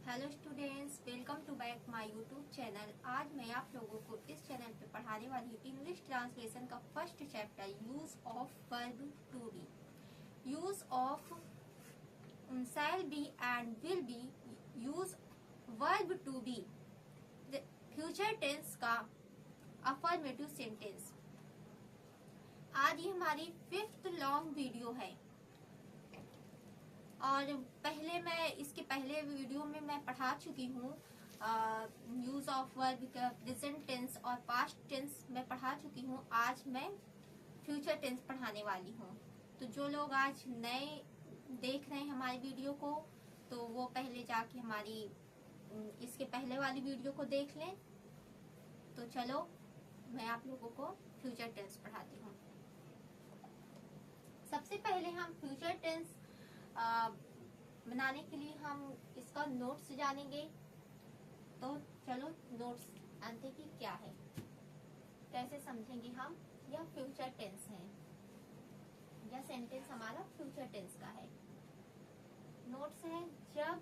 Hello students, welcome to back my YouTube channel. आज मैं आप लोगों को इस चैनल पे पढ़ाने वाली हूँ इंग्लिश ट्रांसलेशन का first chapter, use of verb to be. Use of shall be and will be, use verb to be, future tense का अफर्मेटिव सेंटेंस। आज ये हमारी 5th लॉन्ग वीडियो है और इसके पहले वीडियो में मैं पढ़ा चुकी हूँ यूज ऑफ वर्ब का प्रेजेंट टेंस और पास्ट टेंस मैं पढ़ा चुकी हूँ। आज मैं फ्यूचर टेंस पढ़ाने वाली हूँ। तो जो लोग आज नए देख रहे हैं हमारी वीडियो को, तो वो पहले जाके हमारी इसके पहले वाली वीडियो को देख लें। तो चलो मैं आप लोगों को फ्यूचर टेंस पढ़ाती हूँ। सबसे पहले हम फ्यूचर टेंस बनाने के लिए हम इसका नोट्स जानेंगे। तो चलो नोट्स जानते कि क्या है, कैसे समझेंगे हम। यह फ्यूचर टेंस है, यह सेंटेंस हमारा फ्यूचर टेंस का है। नोट्स है, जब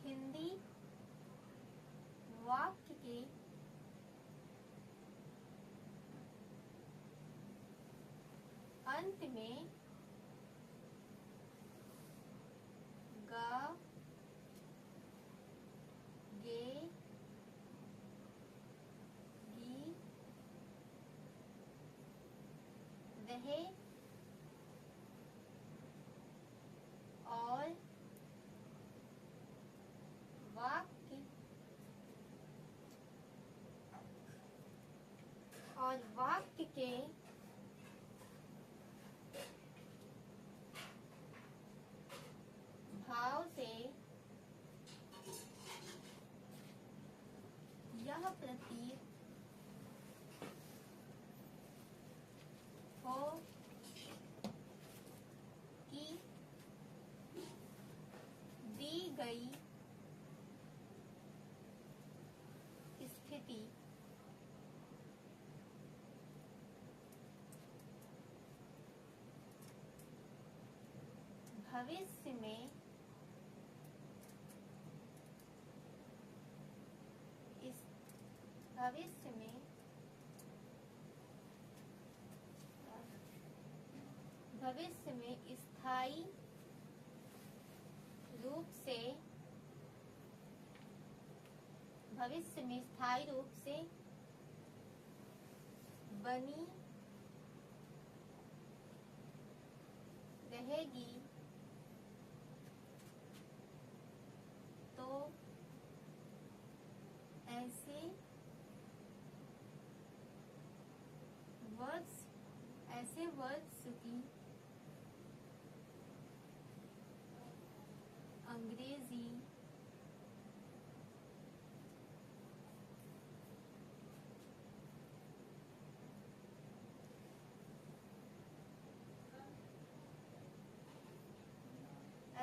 हिंदी वाक्य के अंत में ग, गे, गी, वहे और वाक्य के भाव से यह प्रतीत हो कि दी गई स्थिति भविष्य में स्थायी रूप से बनी रहेगी, तो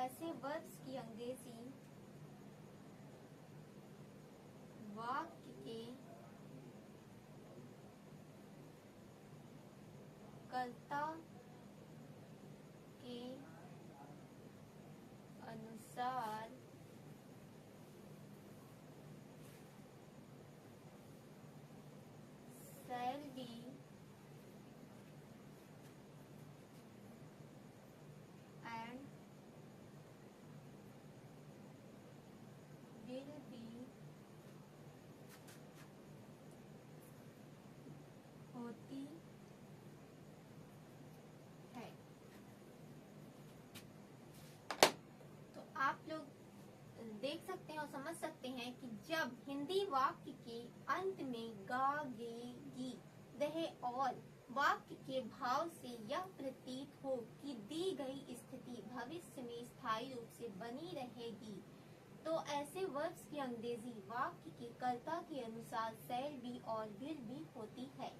ऐसे वर्ड्स की अंग्रेजी वाक्य के कर्ता के अनुसार shall be and will be होती है। तो आप लोग देख सकते हैं और समझ सकते हैं कि जब हिंदी वाक्य के अंत में गा, गे, गी, वहे और वाक्य के भाव से यह प्रतीत हो कि दी गई स्थिति भविष्य में स्थायी रूप से बनी रहेगी, तो ऐसे वर्ब्स की अंग्रेजी वाक्य के कर्ता के अनुसार शैल बी और विल बी होती है।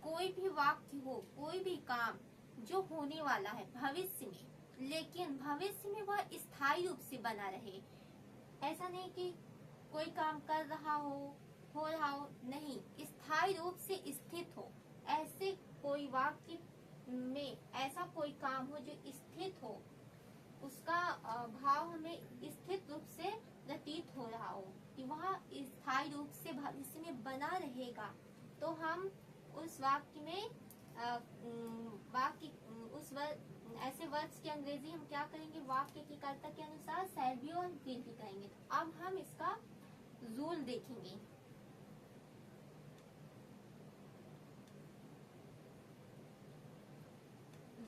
कोई भी वाक्य हो, कोई भी काम जो होने वाला है भविष्य में, लेकिन भविष्य में वह स्थायी रूप से बना रहे। ऐसा नहीं कि कोई काम कर रहा हो रहा हो, नहीं, स्थायी रूप से स्थित हो, ऐसे कोई वाक्य में ऐसा कोई काम हो जो स्थित हो, उसका भाव हमें स्थित रूप से प्रतीत हो रहा हो कि वह स्थायी रूप से भविष्य में बना रहेगा, तो हम उस वाक्य में वाक्य उस ऐसे वर्ड्स की अंग्रेजी हम क्या करेंगे, वाक्य की कर्ता के अनुसार शैल भी और विल भी करेंगे। अब हम इसका रूल देखेंगे।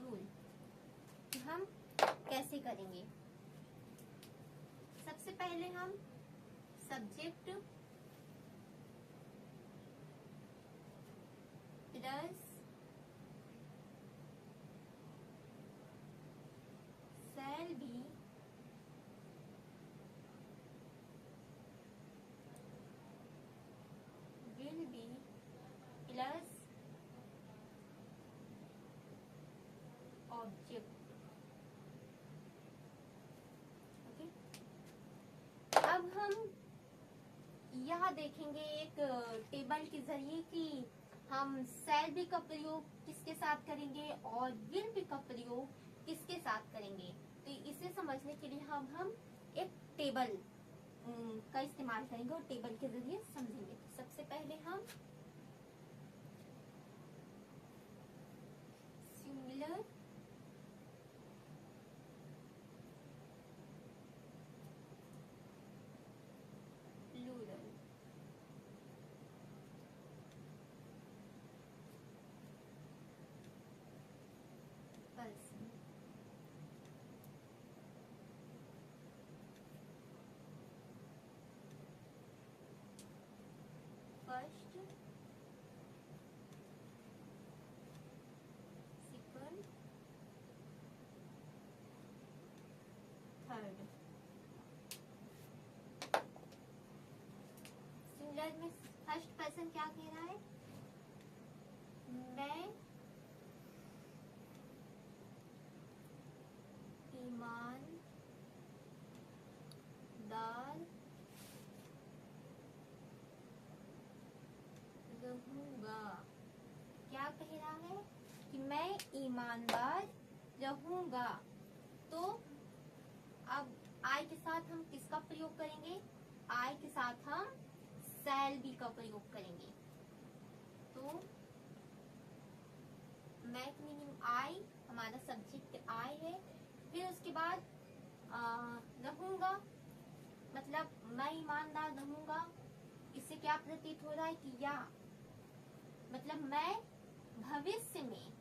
रूल हम कैसे करेंगे? सबसे पहले हम subject plus shall be will be plus object. Okay, अब हम यह देखेंगे एक टेबल के जरिए कि हम शैल बी का प्रयोग किसके साथ करेंगे और विल बी का प्रयोग किसके साथ करेंगे। तो इसे समझने के लिए हम एक टेबल का इस्तेमाल करेंगे और टेबल के जरिए समझेंगे। तो सबसे पहले हम singular plural person first second third. Singular में फर्स्ट पर्सन क्या कह रहा है, मैं ईमानदार रहूंगा। क्या कह रहा है कि मैं ईमानदार रहूंगा। तो अब आई के साथ हम किसका प्रयोग करेंगे, आई के साथ हम शैल बी का प्रयोग करेंगे। तो मैं मीनिंग आई, हमारा सब्जेक्ट आई है। फिर उसके बाद रहूंगा, मतलब मैं ईमानदार रहूंगा। इससे क्या प्रतीत हो रहा है कि या मतलब मैं भविष्य में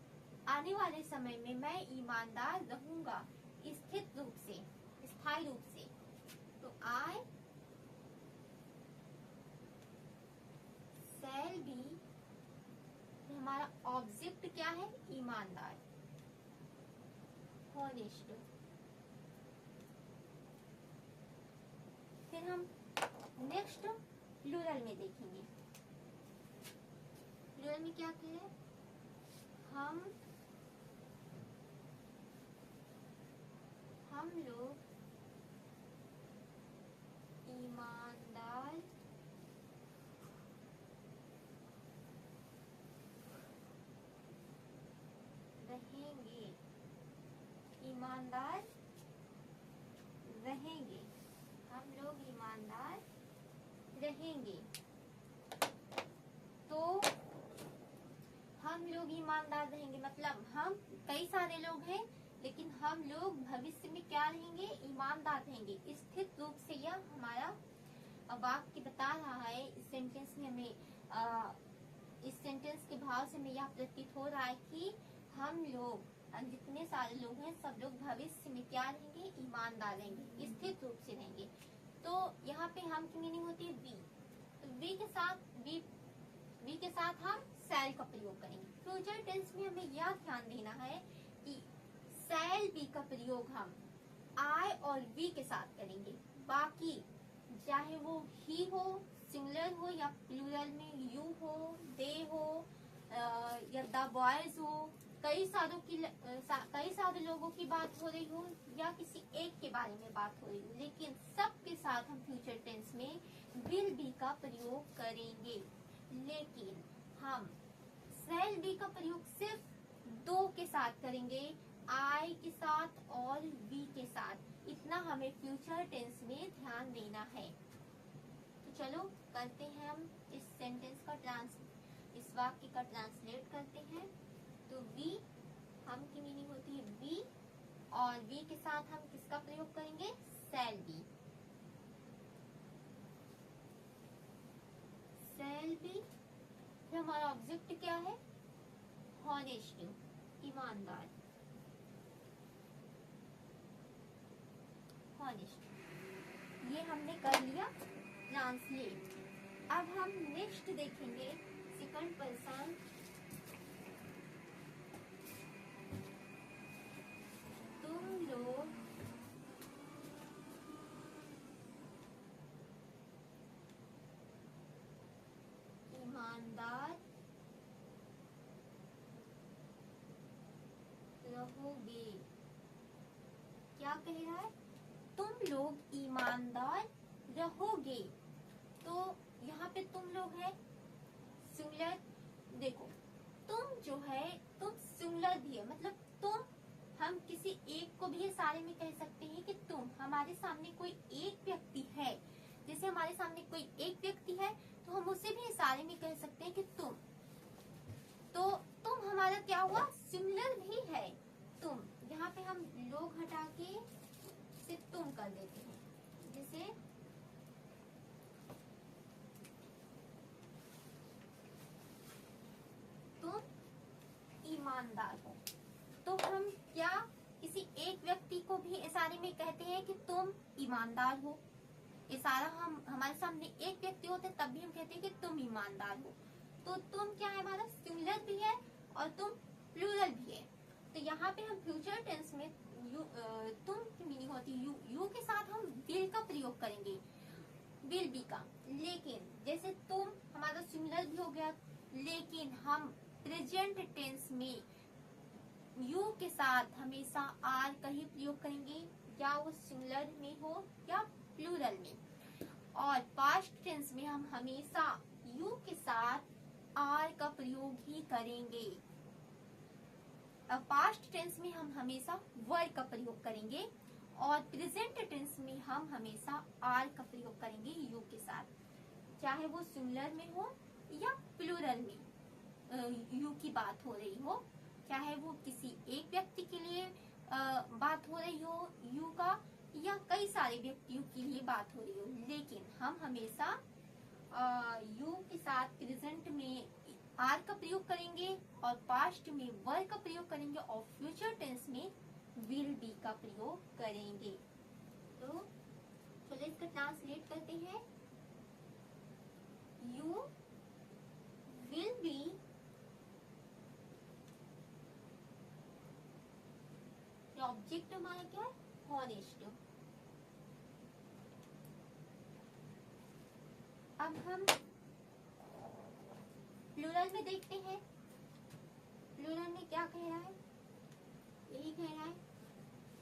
आने वाले समय में मैं ईमानदार रहूंगा स्थित रूप से, स्थायी रूप से। तो आई शैल बी, हमारा ऑब्जेक्ट क्या है, ईमानदार, हॉनेस्ट। फिर हम नेक्स्ट प्लूरल में देखेंगे। प्लूरल में क्या कह रहे हैं, हम लोग ईमानदार रहेंगे, ईमानदार रहेंगे, हम लोग ईमानदार रहेंगे। तो हम लोग ईमानदार रहेंगे मतलब हम कई सारे लोग हैं, लेकिन हम लोग भविष्य में क्या रहेंगे, ईमानदार रहेंगे स्थित रूप से। यह हमारा वाक्य बता रहा है। इस सेंटेंस में हमें इस सेंटेंस के भाव से हमें यह प्रतीत हो रहा है कि हम लोग जितने सारे लोग हैं सब लोग भविष्य में क्या रहेंगे, ईमानदार रहेंगे, स्थित रूप से रहेंगे। तो यहाँ पे हम की मीनिंग होती है वी। तो वी के साथ हम शैल का प्रयोग करेंगे। फ्यूचर टेंस में हमें यह ध्यान देना है कि शैल बी का प्रयोग हम आई और वी के साथ करेंगे। बाकी चाहे वो ही हो, सिंगुलर हो या प्लूरल में यू हो, दे हो या द बॉयज हो, कई सारे लोगों की बात हो रही हो या किसी एक के बारे में बात हो रही हो, लेकिन सबके साथ हम फ्यूचर टेंस में विल बी का प्रयोग करेंगे। लेकिन हम शैल बी का प्रयोग सिर्फ दो के साथ करेंगे, आई के साथ और वी के साथ। इतना हमें फ्यूचर टेंस में ध्यान देना है। तो चलो करते हैं हम इस सेंटेंस का इस वाक्य का ट्रांसलेट करते हैं। तो वी, हम की मीनिंग होती है वी, और वी के साथ हम किसका प्रयोग करेंगे, शैल बी। Shall be. फिर हमारा ऑब्जेक्ट क्या है, हॉनेस्ट, ईमानदार, हॉनेस्ट। ये हमने कर लिया ट्रांसलेट। अब हम नेक्स्ट देखेंगे सेकंड पर्सन। तुम लोग ईमानदार रहोगे। क्या कह रहा है, तुम लोग ईमानदार रहोगे। तो यहाँ पे तुम लोग है सिंगुलर। देखो तुम जो है, तुम सिंगुलर भी है, मतलब तुम, हम किसी एक को भी इशारे में कह सकते हैं कि तुम। हमारे सामने कोई एक व्यक्ति है, जैसे हमारे सामने कोई एक व्यक्ति है तो हम उसे भी इशारे में कह सकते हैं कि तुम। तो तुम हमारा क्या हुआ, सिंगुलर भी है तुम। यहाँ पे हम लोग हटा के सिर्फ तुम कर देते हैं। जैसे तुम ईमानदार हो, तो हम क्या किसी एक व्यक्ति को भी इशारे में कहते हैं कि तुम ईमानदार हो। इशारा हम, हमारे सामने एक व्यक्ति होते तब भी हम कहते हैं कि तुम ईमानदार हो। तो तुम क्या है, हमारा सिंगुलर भी है और तुम प्लूरल भी है। तो यहाँ पे हम फ्यूचर टेंस में तुम की मीनिंग होती है यू के साथ हम विल का प्रयोग करेंगे, विल बी का। लेकिन जैसे तुम हमारा सिंगुलर भी हो गया, लेकिन हम प्रेजेंट टेंस में यू के साथ हमेशा आर का ही प्रयोग करेंगे, या वो सिंगुलर में हो या प्लूरल में। और पास्ट टेंस में हम हमेशा यू के साथ आर का प्रयोग ही करेंगे। पास्ट टेंस में हम हमेशा वर का प्रयोग करेंगे, और प्रेजेंट टेंस में हम हमेशा आर का प्रयोग करेंगे यू के साथ, चाहे वो सिंगुलर में हो या प्लूरल में यू की बात हो रही हो, चाहे वो किसी एक व्यक्ति के लिए बात हो रही हो यू का, या कई सारे व्यक्तियों के लिए बात हो रही हो। लेकिन हम हमेशा यू के साथ प्रेजेंट में आर का प्रयोग करेंगे, और पास्ट में वर का प्रयोग करेंगे, और फ्यूचर टेंस में विल बी का प्रयोग करेंगे। तो चलो इसका ट्रांसलेट करते हैं। यू विल बी ऑब्जेक्ट हमारा क्या है, हॉनेस्ट। अब हम प्लूरल में देखते हैं, प्लूरल में क्या कह रहा है, यही कह रहा है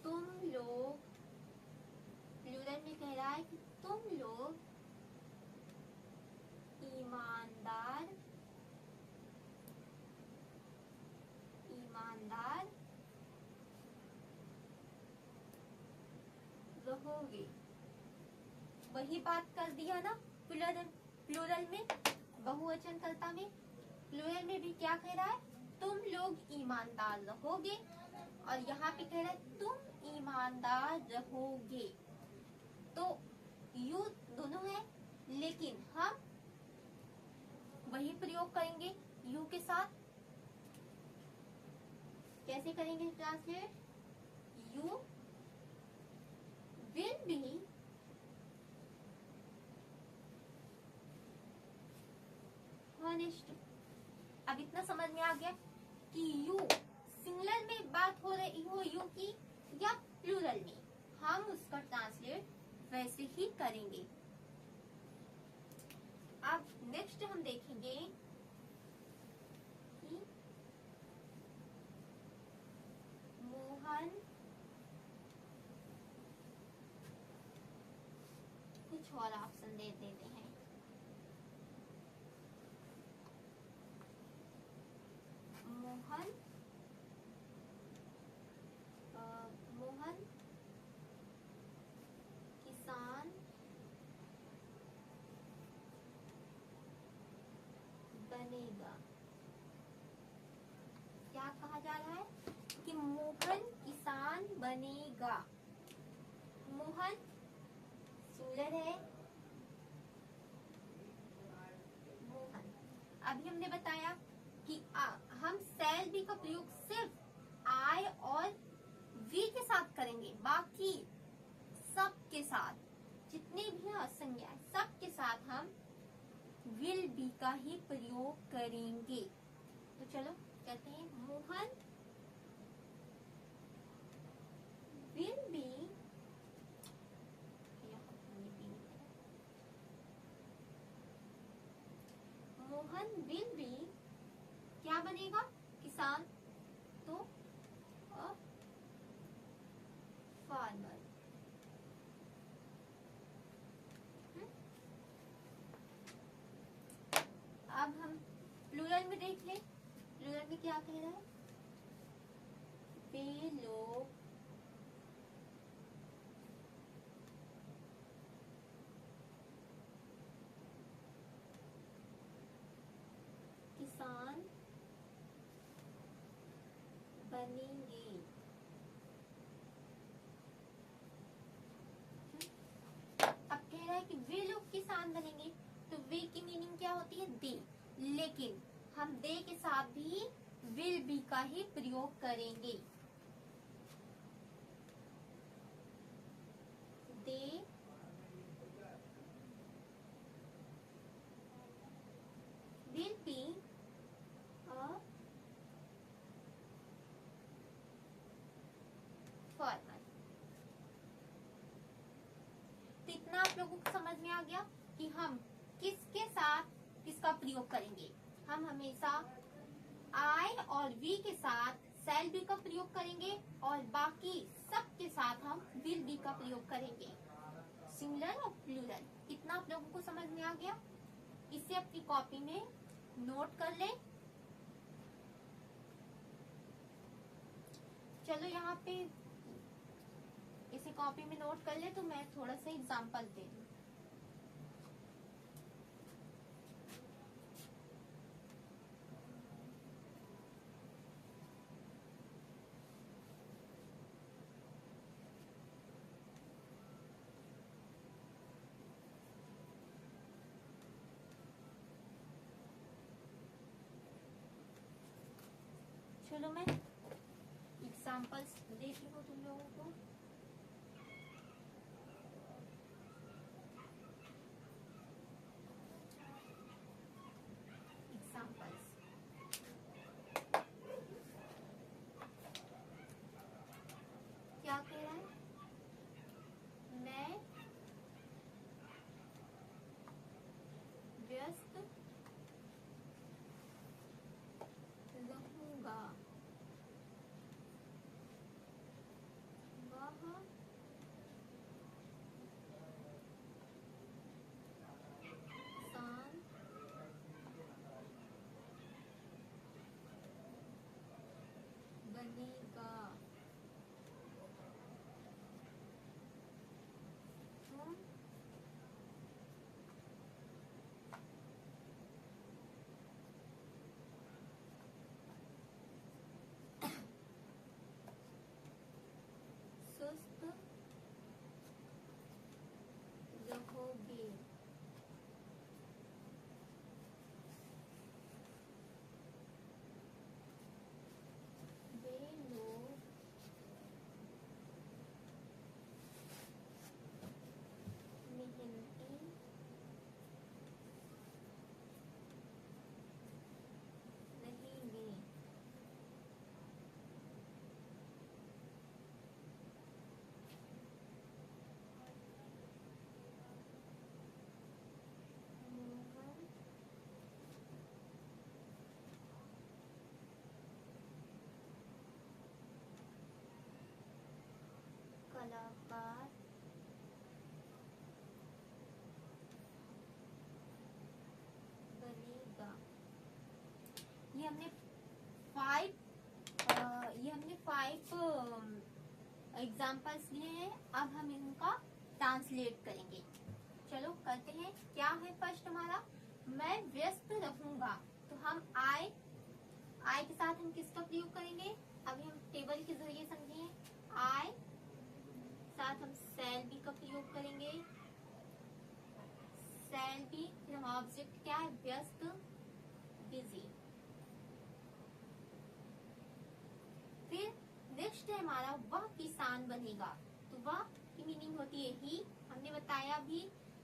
तुम लोग। प्लूरल में कह रहा है कि तुम लोग ईमानदार रहोगे। वही बात कर दिया ना प्लूरल में, बहुवचन कर्ता में। प्लूरल में भी क्या कह रहा है, तुम लोग ईमानदार रहोगे, और यहाँ पे कह रहा है तुम ईमानदार रहोगे। तो यू दोनों है, लेकिन हम वही प्रयोग करेंगे यू के साथ। कैसे करेंगे translate, you will be honest. अब इतना समझ में आ गया कि यू सिंगुलर में बात हो रही हो यू की, या प्लूरल में, हम उसका ट्रांसलेट वैसे ही करेंगे। अब नेक्स्ट हम देखेंगे कि मोहन कुछ और ऑप्शन दे देते हैं। मोहन मोहन किसान बनेगा। मोहन सिंगुलर है, मोहन। अभी हमने बताया कि हम शैल बी का प्रयोग सिर्फ आई और वी के साथ करेंगे, बाकी सब के साथ, जितने भी असंज्ञा सब के साथ हम विल बी का ही प्रयोग करेंगे। तो चलो कहते हैं Mohan will be, Mohan will be क्या बनेगा? किसान। तो फार्मर। अब हम प्लूरल में देख लें, प्लूरल में क्या कह रहा है? वे लोग किसान बनेंगे। अब कह रहा है कि वे लोग किसान बनेंगे, तो वे की मीनिंग क्या होती है? दे। लेकिन हम दे के साथ भी विल बी का ही प्रयोग करेंगे। They will be farmer. तो इतना आप लोगों को समझ में आ गया कि हम किसके साथ किसका प्रयोग करेंगे। हम हमेशा आई और वी के साथ शैल बी का प्रयोग करेंगे और बाकी सब के साथ हम विल बी का प्रयोग करेंगे, सिंगुलर और प्लूरल। इतना आप लोगों को समझ में आ गया। इसे अपनी कॉपी में नोट कर ले। चलो यहाँ पे इसे कॉपी में नोट कर ले, तो मैं थोड़ा सा एग्जांपल दे दूं। चलो मैं एग्जांपल्स देती हूँ तुम लोगों को। एग्जांपल्स क्या कह रहा है? मैं व्यस्त रहूंगा। वह शांत बनेगा। तुम सुस्त रहोगे। वे लोग मेहनती रहेंगे। मोहन कलाकार बनेगा। ये हमने फाइव एग्जाम्पल्स लिए हैं। अब हम इनका ट्रांसलेट करेंगे। चलो करते हैं। क्या है फर्स्ट हमारा? मैं व्यस्त रहूंगा। तो हम आई के साथ हम किसका प्रयोग करेंगे? अभी हम टेबल के जरिए ऑब्जेक्ट क्या है, व्यस्त, बिजी। फिर नेक्स्ट है हमारा वह किसान बनेगा। तो वह की मीनिंग होती है ही। हमने बताया भी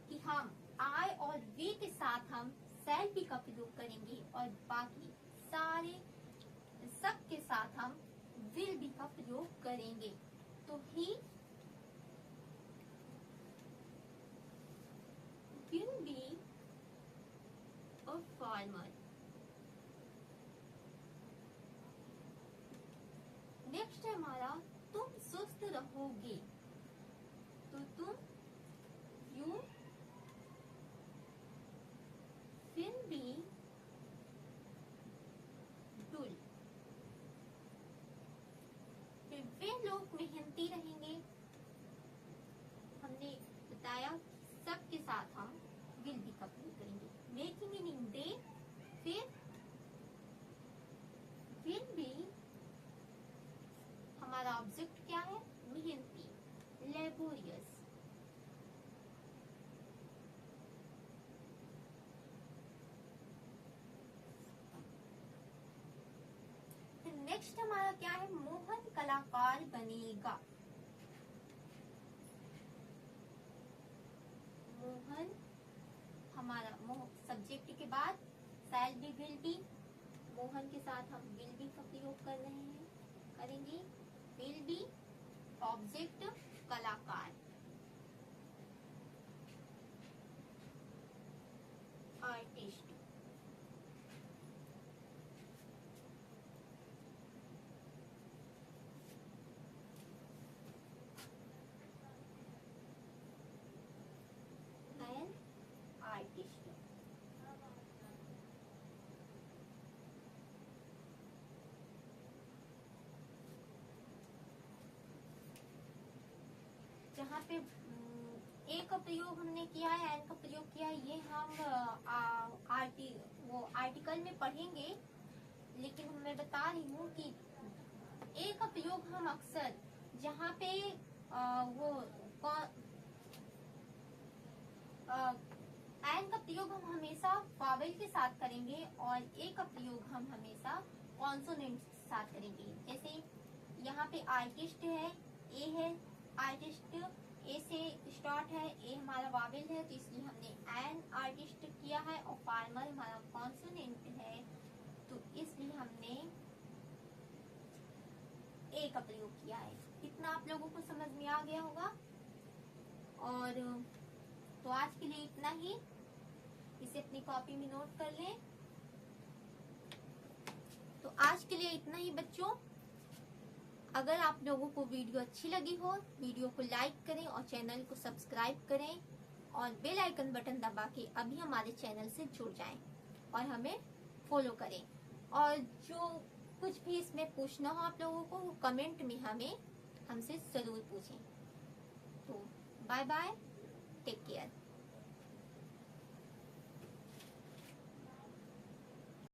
कि हम आई और वे के साथ हम शैल बी का प्रयोग करेंगे और बाकी सारे सब के साथ हम विल बी का प्रयोग करेंगे। तो he will be a farmer. Next है हमारा तुम स्वस्थ रहोगे। तो तुम यू विल बी डुल। फिर वे लोग मेहनती रहेंगे। हमने बताया सबके साथ हम विल बी का प्रयोग करेंगे। मेकिंग मीनिंग दे। फिर विल बी हमारा ऑब्जेक्ट क्या है, मेहनती, लेबोरियस। नेक्स्ट हमारा क्या है, मोहन कलाकार बनेगा। मोहन हमारा सब्जेक्ट के बाद shall be will be. Mohan के साथ हम विल बी का प्रयोग कर रहे हैं, करेंगे। विल बी ऑब्जेक्ट कलाकार, आर्टिस्ट। An artist. जहाँ पे ए का प्रयोग हमने किया है, एन का प्रयोग किया है, ये हम आर्टिकल में पढ़ेंगे। लेकिन मैं बता रही हूँ कि ए का प्रयोग हम अक्सर जहाँ पे एन का प्रयोग हम हमेशा वावेल के साथ करेंगे और ए का प्रयोग हम हमेशा कॉन्सोनेंट के साथ करेंगे। जैसे यहाँ पे आर्टिस्ट है, ए है, आर्टिस्ट ए से स्टार्ट है, ए हमारा वावेल है, तो इसलिए हमने एन आर्टिस्ट किया है। और फार्मर हमारा कॉन्सोनेंट है, तो इसलिए हमने ए का प्रयोग किया है। इतना आप लोगों को समझ में आ गया होगा। और तो आज के लिए इतना ही। इसे अपनी कॉपी में नोट कर लें। तो आज के लिए इतना ही बच्चों। अगर आप लोगों को वीडियो अच्छी लगी हो, वीडियो को लाइक करें और चैनल को सब्सक्राइब करें और बेल आइकन बटन दबा के अभी हमारे चैनल से जुड़ जाएं और हमें फॉलो करें। और जो कुछ भी इसमें पूछना हो आप लोगों को, वो कमेंट में हमसे जरूर पूछें। तो बाय बाय, टेक केयर।